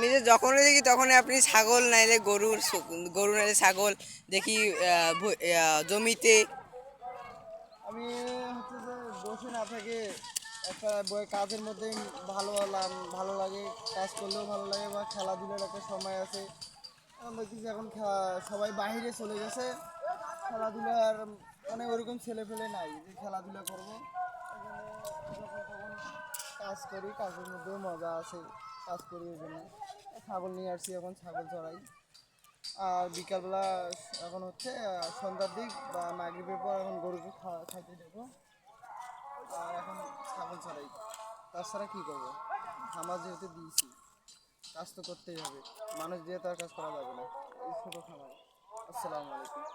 আমি যে যখনই দেখি তখনই আপনি ছাগল নাইলে গরু নাইলে ছাগল দেখি জমিতে। আমি হচ্ছে যে বসে না থেকে একটা কাজের মধ্যে ভালো লাগে, কাজ করলেও ভালো লাগে বা খেলাধুলার একটা সময় আছে। এখন দেখতেছি এখন সবাই বাইরে চলে গেছে, খেলাধুলার মানে ওরকম ছেলে ফেলে নাই যে খেলাধুলা করবো। এখানে যখন তখন কাজ করি, কাজের মধ্যেও মজা আছে, কাজ করি ওই জন্য। ছাগল নিয়ে আসছি, এখন ছাগল চড়াই। আর বিকালবেলা এখন হচ্ছে সন্ধ্যার দিক বা মাগরিবের পর এখন গরুকে খাইতে দেবো। আর এখন ছাগল ছাড়াই, তাছাড়া কী করবো? খামার যেহেতু দিয়েছি, কাজ তো করতেই হবে, মানুষ দিয়ে তো আর কাজ করা যাবে না। এই ছোটো খামার। আসসালামু আলাইকুম।